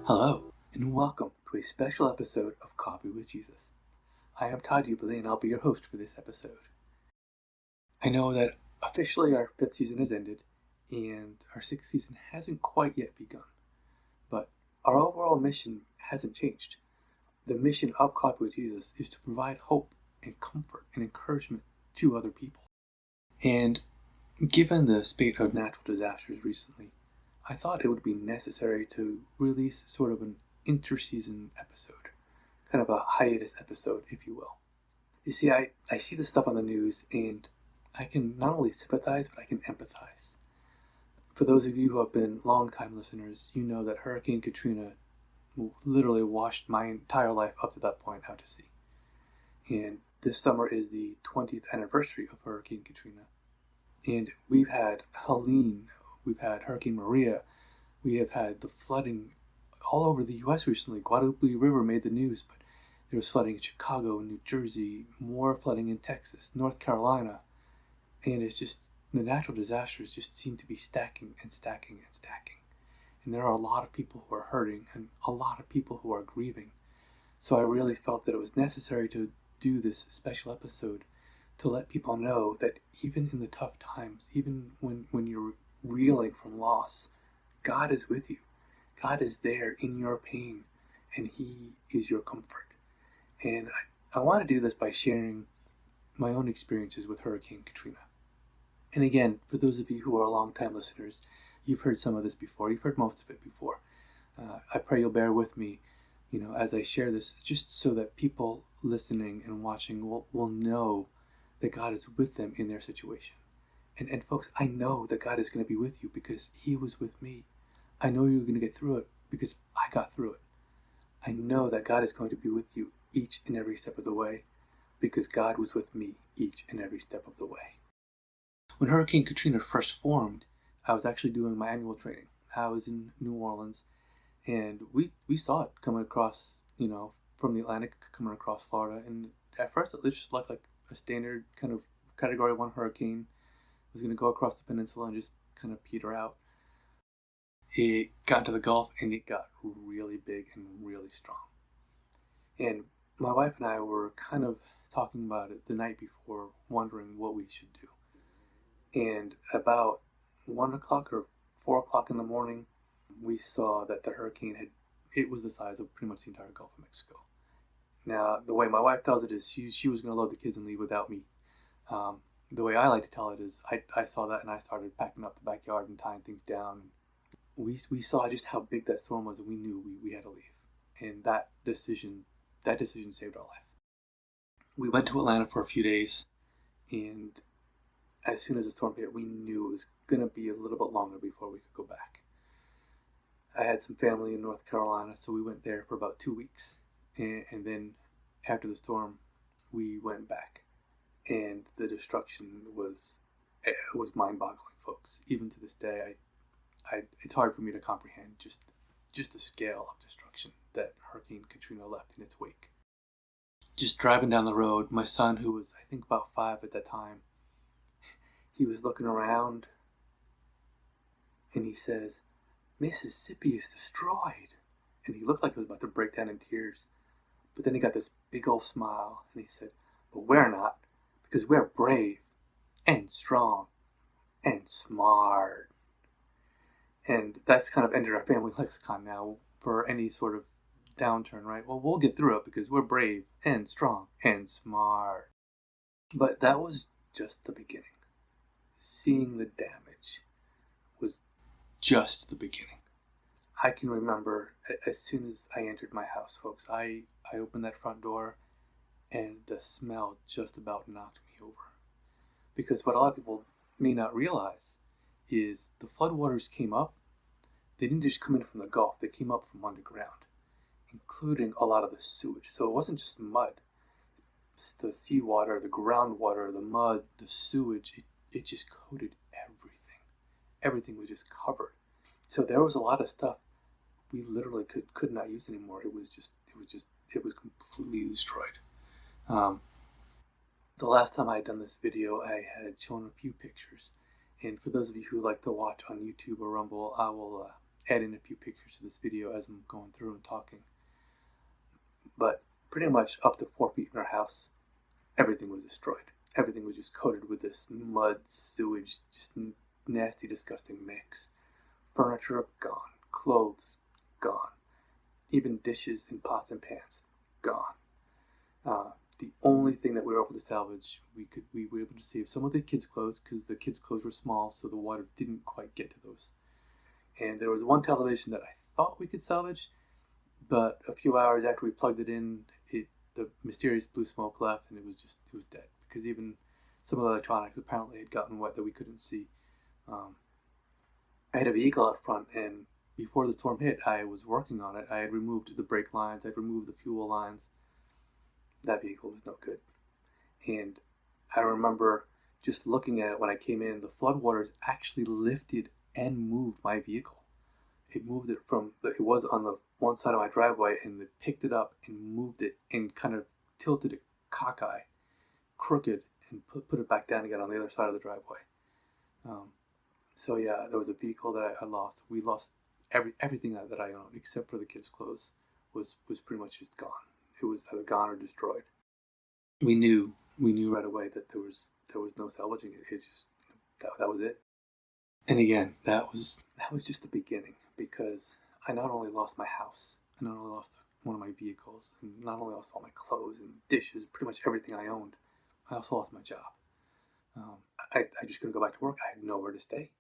Hello, and welcome to a special episode of Coffee with Jesus. I am Todd Ubley, and I'll be your host for this episode. I know that officially our fifth season has ended, and our sixth season hasn't quite yet begun, but our overall mission hasn't changed. The mission of Coffee with Jesus is to provide hope and comfort and encouragement to other people. And given the spate of natural disasters recently, I thought it would be necessary to release sort of an interseason episode, kind of a hiatus episode, if you will. You see, I see this stuff on the news and I can not only sympathize, but I can empathize. For those of you who have been long-time listeners, you know that Hurricane Katrina literally washed my entire life up to that point out to sea. And this summer is the 20th anniversary of Hurricane Katrina. And we've had Helene, we've had Hurricane Maria, we have had the flooding all over the U.S. recently. Guadalupe River made the news, but there was flooding in Chicago, New Jersey, more flooding in Texas, North Carolina. And it's just, the natural disasters just seem to be stacking and stacking and stacking. And there are a lot of people who are hurting and a lot of people who are grieving. So I really felt that it was necessary to do this special episode to let people know that even in the tough times, even when you're reeling from loss, God is with you. God is there in your pain, and He is your comfort. And I want to do this by sharing my own experiences with Hurricane Katrina. And again, for those of you who are longtime listeners, you've heard some of this before. You've heard most of it before. I pray you'll bear with me, as I share this, just so that people listening and watching will know that God is with them in their situation. And folks, I know that God is going to be with you because He was with me. I know you're going to get through it because I got through it. I know that God is going to be with you each and every step of the way because God was with me each and every step of the way. When Hurricane Katrina first formed, I was actually doing my annual training. I was in New Orleans, and we saw it coming across, from the Atlantic, coming across Florida. And at first, it just looked like a standard kind of Category 1 hurricane. It was going to go across the peninsula and just kind of peter out. It got into the Gulf, and it got really big and really strong. And my wife and I were kind of talking about it the night before, wondering what we should do. And about 1 o'clock or 4 o'clock in the morning, we saw that the hurricane it was the size of pretty much the entire Gulf of Mexico. Now, the way my wife tells it is she was going to load the kids and leave without me. The way I like to tell it is I saw that and I started packing up the backyard and tying things down. We saw just how big that storm was, and we knew we had to leave. And that decision saved our life. We went to Atlanta for a few days, and as soon as the storm hit, we knew it was going to be a little bit longer before we could go back. I had some family in North Carolina, so we went there for about 2 weeks. And then after the storm, we went back. And the destruction was mind-boggling, folks. Even to this day, it's hard for me to comprehend just the scale of destruction that Hurricane Katrina left in its wake. Just driving down the road, my son, who was I think about 5 at that time, he was looking around and he says, "Mississippi is destroyed." And he looked like he was about to break down in tears. But then he got this big old smile and he said, "But we're not, because we're brave and strong and smart." And that's kind of entered our family lexicon now for any sort of downturn, right? Well, we'll get through it because we're brave and strong and smart. But that was just the beginning. Seeing the damage was just the beginning. I can remember as soon as I entered my house, folks, I opened that front door and the smell just about knocked me over. Because what a lot of people may not realize is the floodwaters came up. They didn't just come in from the Gulf, they came up from underground, including a lot of the sewage. So it wasn't just mud. It's the seawater, the groundwater, the mud, the sewage, it just coated everything. Everything was just covered. So there was a lot of stuff we literally could not use anymore. It was completely destroyed. The last time I had done this video, I had shown a few pictures. And for those of you who like to watch on YouTube or Rumble, I will add in a few pictures to this video as I'm going through and talking. But pretty much up to 4 feet in our house, everything was destroyed. Everything was just coated with this mud, sewage, just nasty, disgusting mix. Furniture gone, clothes gone, even dishes and pots and pans gone. The only thing that we were able to salvage, we were able to save some of the kids' clothes because the kids' clothes were small, so the water didn't quite get to those. And there was one television that I thought we could salvage, but a few hours after we plugged it in, the mysterious blue smoke left, and it was dead because even some of the electronics apparently had gotten wet that we couldn't see. I had a vehicle out front, and before the storm hit, I was working on it. I had removed the brake lines, I'd removed the fuel lines. That vehicle was no good. And I remember just looking at it when I came in, the floodwaters actually lifted and moved my vehicle. It moved it it was on the one side of my driveway, and it picked it up and moved it and kind of tilted it cockeye, crooked, and put it back down again on the other side of the driveway. So yeah, there was a vehicle that I lost. We lost everything that I owned except for the kids' clothes was pretty much just gone. It was either gone or destroyed. We knew right away that there was no salvaging it. It's just that was it. And again, that was just the beginning, because I not only lost my house, I not only lost one of my vehicles, and not only lost all my clothes and dishes, pretty much everything I owned, I also lost my job. I just couldn't go back to work. I had nowhere to stay.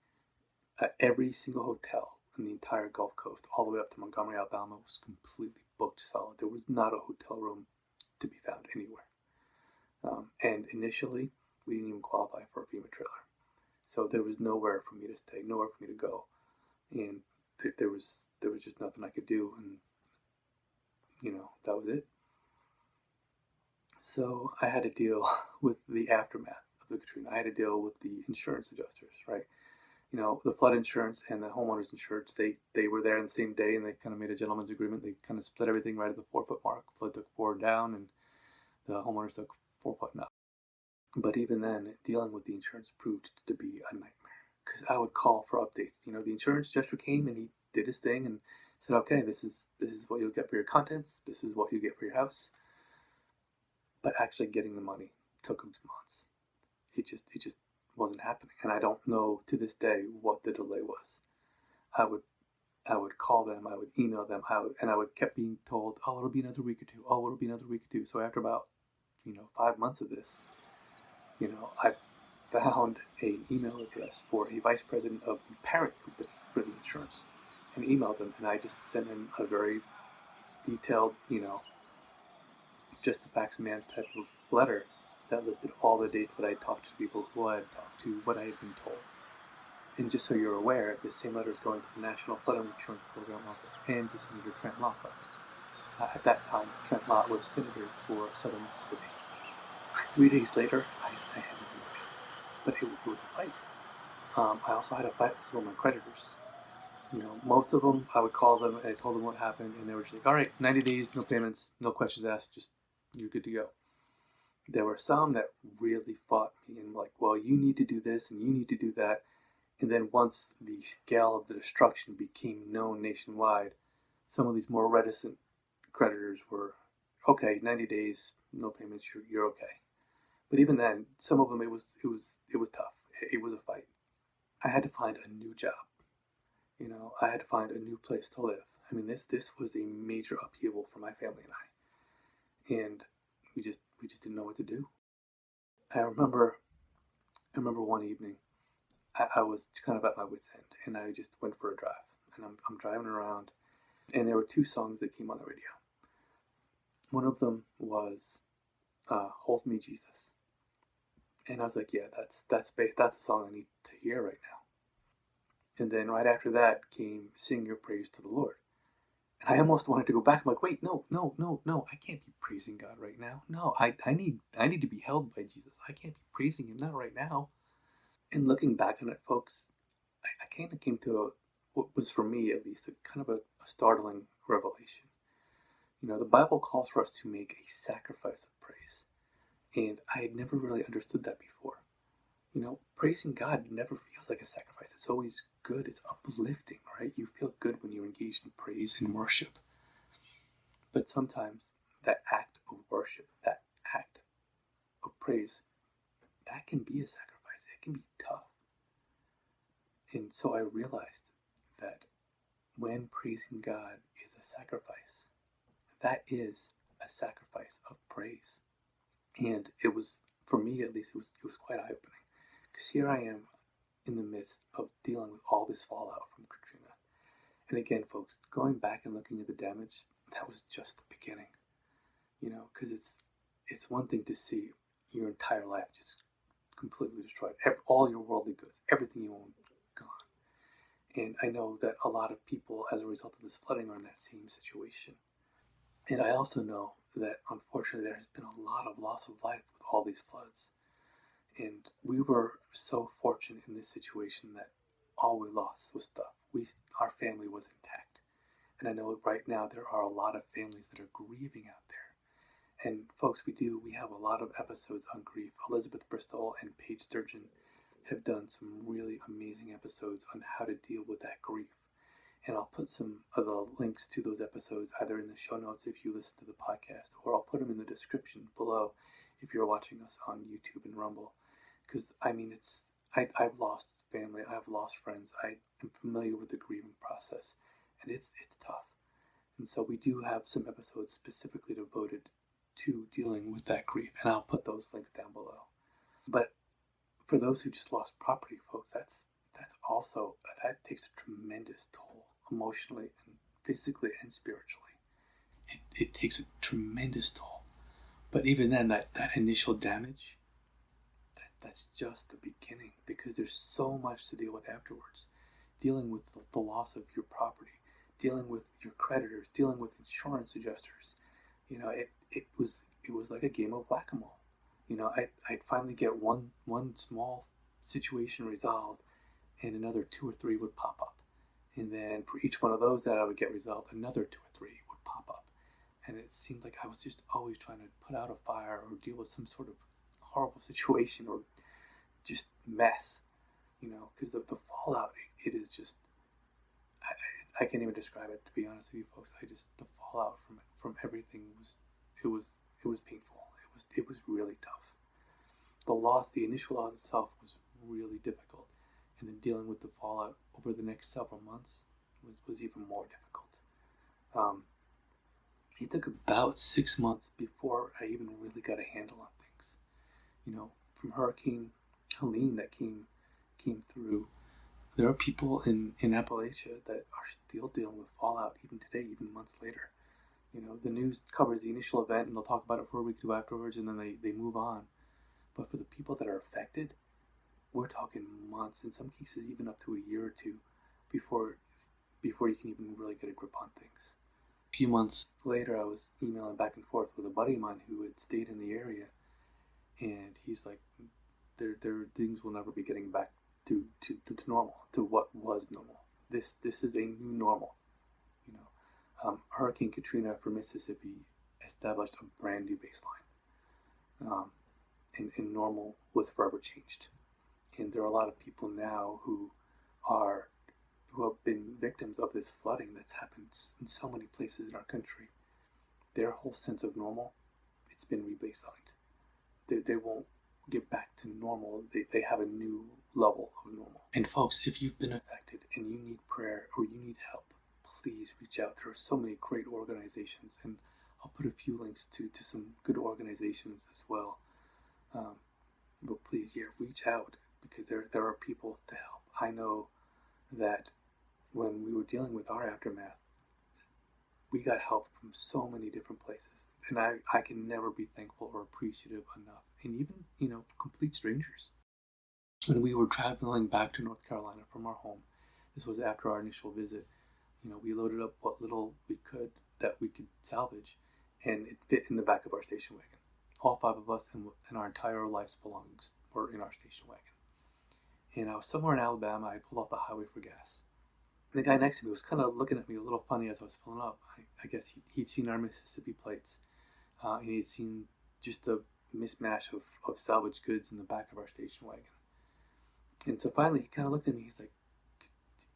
Every single hotel in the entire Gulf Coast, all the way up to Montgomery, Alabama, was completely booked solid. There was not a hotel room to be found anywhere. And initially, we didn't even qualify for a FEMA trailer. So there was nowhere for me to stay, nowhere for me to go. And there was just nothing I could do. And, that was it. So I had to deal with the aftermath of the Katrina. I had to deal with the insurance adjusters, right? The flood insurance and the homeowners insurance, they were there on the same day, and they kind of made a gentleman's agreement. They kind of split everything right at the 4 foot mark. Flood took 4 down, and the homeowners took 4 foot up. But even then, dealing with the insurance proved to be a nightmare, because I would call for updates. The insurance adjuster came and he did his thing and said, okay, this is what you'll get for your contents. This is what you get for your house. But actually getting the money took him months. It just wasn't happening. And I don't know to this day what the delay was. I would call them, I would email them, and I would kept being told, oh, it'll be another week or two. Oh, it'll be another week or two. So after about 5 months of this, I found an email address for a vice president of the parent company for the insurance, and emailed him, and I just sent him a very detailed, just the facts man type of letter that listed all the dates that I talked to people, who I had talked to, what I had been told. And just so you're aware, this same letter is going to the National Flood Insurance Program office and to Senator Trent Lott's office. At that time, Trent Lott was senator for Southern Mississippi. 3 days later, I had no idea. But it was a fight. I also had a fight with some of my creditors. Most of them, I would call them and I told them what happened, and they were just like, all right, 90 days, no payments, no questions asked, just you're good to go. There were some that really fought me and like, well, you need to do this and you need to do that. And then once the scale of the destruction became known nationwide, some of these more reticent creditors were, okay, 90 days, no payments, you're okay. But even then, some of them, it was tough. It was a fight. I had to find a new job. I had to find a new place to live. I mean, this was a major upheaval for my family and I, and we just didn't know what to do. I remember one evening, I was kind of at my wit's end, and I just went for a drive. And I'm driving around, and there were 2 songs that came on the radio. One of them was "Hold Me, Jesus," and I was like, yeah, that's a song I need to hear right now. And then right after that came "Sing Your Praise to the Lord." And I almost wanted to go back. I'm like, wait, no. I can't be praising God right now. No, I need to be held by Jesus. I can't be praising him, not right now. And looking back on it, folks, I kind of came to what was for me at least a kind of a startling revelation. The Bible calls for us to make a sacrifice of praise. And I had never really understood that before. Praising God never feels like a sacrifice. It's always good. It's uplifting, right? You feel good when you're engaged in praise and worship. But sometimes that act of worship, that act of praise, that can be a sacrifice. It can be tough. And so I realized that when praising God is a sacrifice, that is a sacrifice of praise. And it was, for me at least, it was quite eye opening. Because here I am in the midst of dealing with all this fallout from Katrina. And again, folks, going back and looking at the damage, that was just the beginning. Because it's one thing to see your entire life just completely destroyed, all your worldly goods, everything you own gone. And I know that a lot of people, as a result of this flooding, are in that same situation. And I also know that unfortunately there has been a lot of loss of life with all these floods. And we were so fortunate in this situation that all we lost was stuff. Our family was intact. And I know right now there are a lot of families that are grieving out there. And folks, we have a lot of episodes on grief. Elizabeth Bristol and Paige Sturgeon have done some really amazing episodes on how to deal with that grief. And I'll put some of the links to those episodes either in the show notes if you listen to the podcast, or I'll put them in the description below if you're watching us on YouTube and Rumble. Because, I've lost family, I've lost friends, I am familiar with the grieving process, and it's tough. And so we do have some episodes specifically devoted to dealing with that grief, and I'll put those links down below. But for those who just lost property, folks, that takes a tremendous toll emotionally and physically and spiritually. It takes a tremendous toll. But even then, that initial damage, that's just the beginning, because there's so much to deal with afterwards. Dealing with the loss of your property, dealing with your creditors, dealing with insurance adjusters. It was like a game of whack-a-mole. I'd finally get one small situation resolved, and another two or three would pop up. And then for each one of those that I would get resolved, another two or three would pop up. And it seemed like I was just always trying to put out a fire or deal with some sort of horrible situation or just mess, because the fallout, it is just, I can't even describe it, to be honest with you folks. The fallout from everything was painful. It was really tough. The initial loss itself was really difficult. And then dealing with the fallout over the next several months was even more difficult. It took about 6 months before I even really got a handle on things. From Hurricane Helene that came through, there are people in Appalachia that are still dealing with fallout even today, even months later. The news covers the initial event and they'll talk about it for a week or two afterwards, and then they move on. But for the people that are affected, we're talking months, in some cases even up to a year or two, before you can even really get a grip on things. A few months later, I was emailing back and forth with a buddy of mine who had stayed in the area, and he's like, their things will never be getting back to normal, to what was normal. This is a new normal. Hurricane Katrina for Mississippi established a brand new baseline, and normal was forever changed. And there are a lot of people now who have been victims of this flooding that's happened in so many places in our country. Their whole sense of normal, it's been rebaselined. They won't get back to normal. They have a new level of normal. And folks, if you've been affected and you need prayer or you need help, please reach out. There are so many great organizations, and I'll put a few links to some good organizations as well. But please, reach out, because there are people to help. I know that when we were dealing with our aftermath, we got help from so many different places, and I can never be thankful or appreciative enough. And even, complete strangers. When we were traveling back to North Carolina from our home, this was after our initial visit, we loaded up what little we could that we could salvage, and it fit in the back of our station wagon. All 5 of us and our entire life's belongings were in our station wagon. And I was somewhere in Alabama. I pulled off the highway for gas. And the guy next to me was kind of looking at me a little funny as I was filling up. I guess he'd seen our Mississippi plates. And he'd seen just a mismatch of salvage goods in the back of our station wagon. And so finally he kind of looked at me. He's like,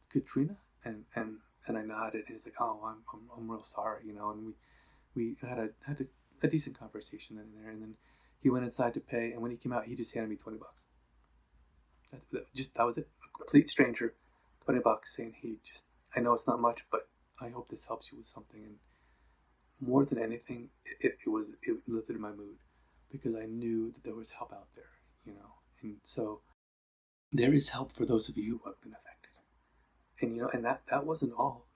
Katrina? And I nodded. And he's like, oh, I'm real sorry, And we had a decent conversation then and there. And then he went inside to pay. And when he came out, he just handed me $20. That was it. A complete stranger, $20, saying, hey, I know it's not much, but I hope this helps you with something. And more than anything, it lifted my mood because I knew that there was help out there. And so there is help for those of you who have been affected. And that wasn't all.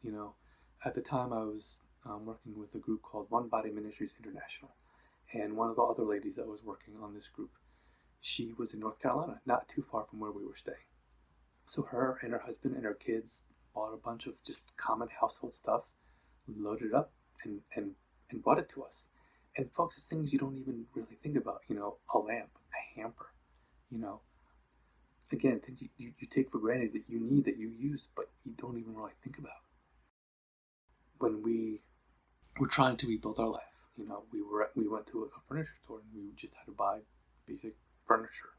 At the time I was working with a group called One Body Ministries International, and one of the other ladies that was working on this group, she was in North Carolina, not too far from where we were staying. So her and her husband and her kids bought a bunch of just common household stuff, loaded it up, and brought it to us. And folks, it's things you don't even really think about. A lamp, a hamper, again, things you take for granted that you need, that you use, but you don't even really think about. When we were trying to rebuild our life, we went to a furniture store and we just had to buy basic furniture,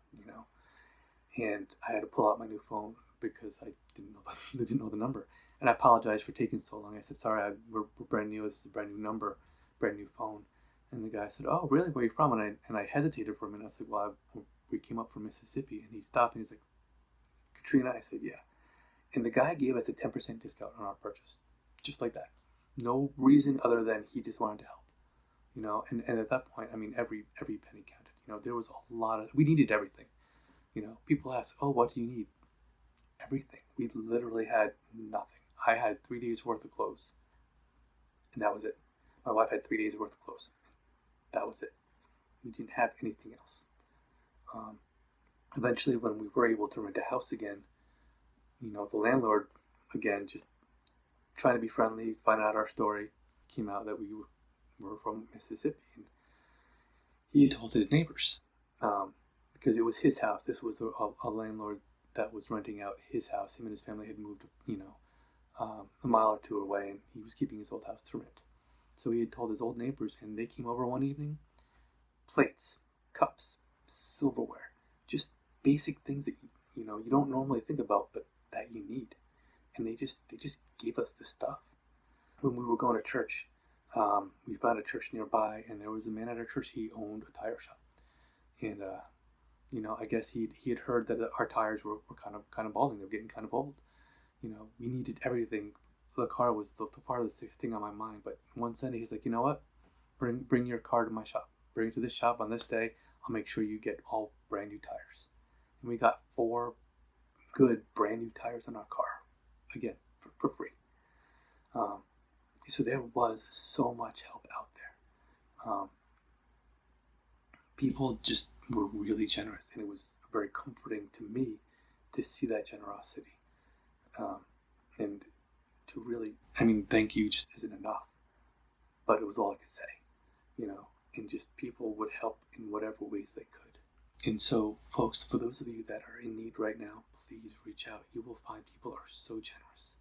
and I had to pull out my new phone because I didn't know the number. And I apologized for taking so long. I said, sorry, we're brand new. This is a brand new number, brand new phone. And the guy said, oh, really? Where are you from? And I hesitated for a minute. I said, well, we came up from Mississippi. And he stopped and he's like, Katrina? I said, yeah. And the guy gave us a 10% discount on our purchase. Just like that. No reason other than he just wanted to help. And at that point, I mean, every penny counted. There was a lot of, we needed everything. People ask, oh, what do you need? Everything. We literally had nothing. I had 3 days worth of clothes. And that was it. My wife had 3 days worth of clothes. That was it. We didn't have anything else. Eventually, when we were able to rent a house again, the landlord, again, just trying to be friendly, find out our story, came out that we were from Mississippi. And he had told his neighbors, because it was his house. This was a landlord that was renting out his house. Him and his family had moved, a mile or two away, and he was keeping his old house to rent. So he had told his old neighbors, and they came over one evening. Plates, cups, silverware, just basic things that you don't normally think about, but that you need. And they just gave us this stuff. When we were going to church, we found a church nearby, and there was a man at our church. He owned a tire shop, and I guess he had heard that our tires were kind of balding. They were getting kind of old. We needed everything. The car was the farthest thing on my mind. But one Sunday, he's like, you know what? Bring your car to my shop. Bring it to this shop on this day. I'll make sure you get all brand new tires. And we got 4 good brand new tires on our car, again, for free. So there was so much help out there. People just were really generous, and it was very comforting to me to see that generosity. And to really, thank you just isn't enough, but it was all I could say, and just people would help in whatever ways they could. And so, folks, for those of you that are in need right now, please reach out. You will find people are so generous.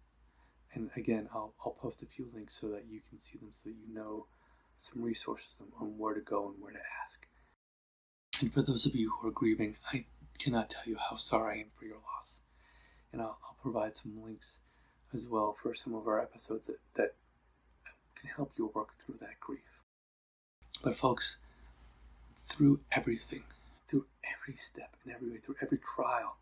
And again, I'll post a few links so that you can see them, so that you know some resources on where to go and where to ask. And for those of you who are grieving, I cannot tell you how sorry I am for your loss. And I'll provide some links as well for some of our episodes that can help you work through that grief. But folks, through everything, through every step and every way, through every trial,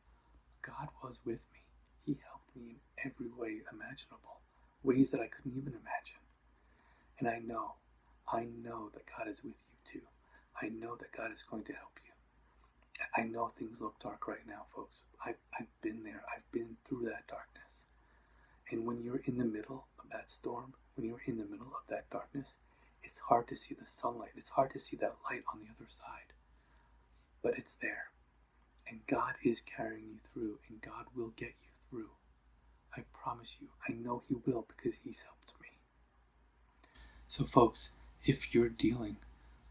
God was with me. He helped me in every way imaginable, ways that I couldn't even imagine. And I know that God is with you too. I know that God is going to help you. I know things look dark right now, folks. I've been there. I've been through that darkness. And when you're in the middle of that storm, when you're in the middle of that darkness, it's hard to see the sunlight. It's hard to see that light on the other side. But it's there. And God is carrying you through, and God will get you through. I promise you. I know He will, because He's helped me. So folks, if you're dealing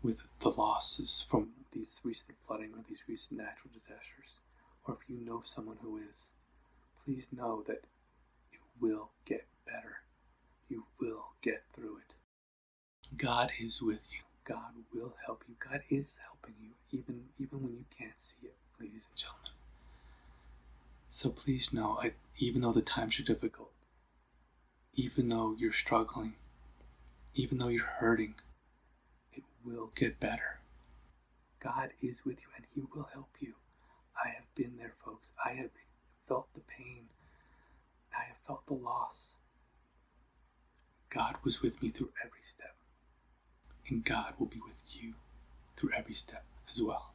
with the losses from these recent flooding or these recent natural disasters, or if you know someone who is, please know that it will get better. You will get through it. God is with you. God will help you. God is helping you, even when you can't see it, ladies and gentlemen. So please know, even though the times are difficult, even though you're struggling, even though you're hurting, it will get better. God is with you and He will help you. I have been there, folks. I have felt the pain. I have felt the loss. God was with me through every step. And God will be with you through every step as well.